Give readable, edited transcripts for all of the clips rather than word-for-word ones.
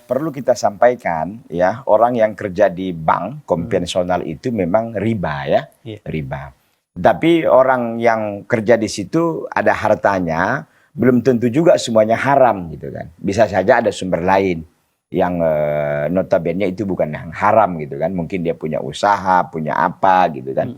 perlu kita sampaikan ya, orang yang kerja di bank konvensional itu memang riba ya, riba. Tapi orang yang kerja di situ ada hartanya, belum tentu juga semuanya haram gitu kan. Bisa saja ada sumber lain yang notabene itu bukan yang haram gitu kan. Mungkin dia punya usaha, punya apa gitu kan.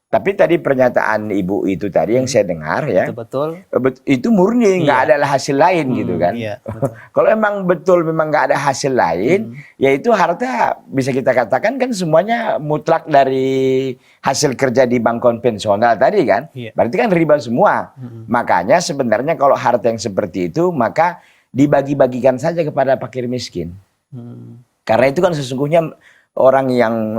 Tapi tadi pernyataan ibu itu tadi yang saya dengar ya, betul. Itu murni, nggak ada hasil lain gitu kan. Iya, kalau emang betul memang nggak ada hasil lain, ya itu harta bisa kita katakan kan semuanya mutlak dari hasil kerja di bank konvensional tadi kan. Berarti kan riba semua. Makanya sebenarnya kalau harta yang seperti itu, maka dibagi-bagikan saja kepada fakir miskin. Karena itu kan sesungguhnya orang yang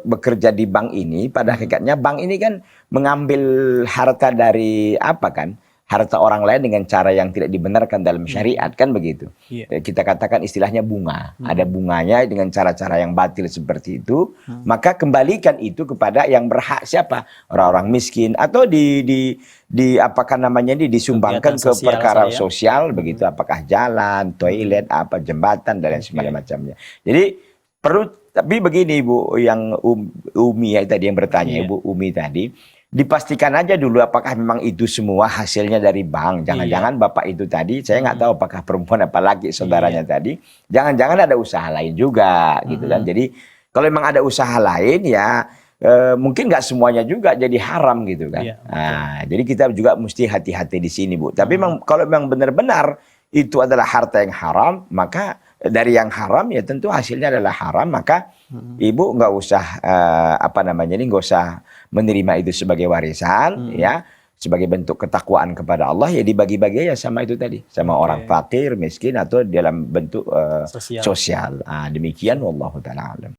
bekerja di bank ini, pada hakikatnya bank ini kan mengambil harta dari apa kan? Harta orang lain dengan cara yang tidak dibenarkan dalam syariat kan begitu. Kita katakan istilahnya bunga. Ada bunganya dengan cara-cara yang batil seperti itu. Maka kembalikan itu kepada yang berhak siapa? Orang-orang miskin atau apakah namanya disumbangkan ke perkara sosial begitu. Apakah jalan, toilet, apa jembatan dan lain semacamnya. Jadi perlu. Tapi begini Ibu yang Umi ya, tadi yang bertanya, Ibu Umi tadi, dipastikan aja dulu apakah memang itu semua hasilnya dari bank. Jangan-jangan Bapak itu tadi, saya nggak tahu apakah perempuan apa laki saudaranya tadi, jangan-jangan ada usaha lain juga gitu kan. Jadi kalau memang ada usaha lain ya mungkin nggak semuanya juga jadi haram gitu kan. Nah, jadi kita juga mesti hati-hati di sini Bu. Tapi memang kalau memang benar-benar itu adalah harta yang haram, maka dari yang haram ya tentu hasilnya adalah haram, maka ibu nggak usah nggak usah menerima itu sebagai warisan ya, sebagai bentuk ketakwaan kepada Allah ya, dibagi-bagi ya sama itu tadi, sama orang fakir miskin atau dalam bentuk sosial. Demikian wallahu taala alam.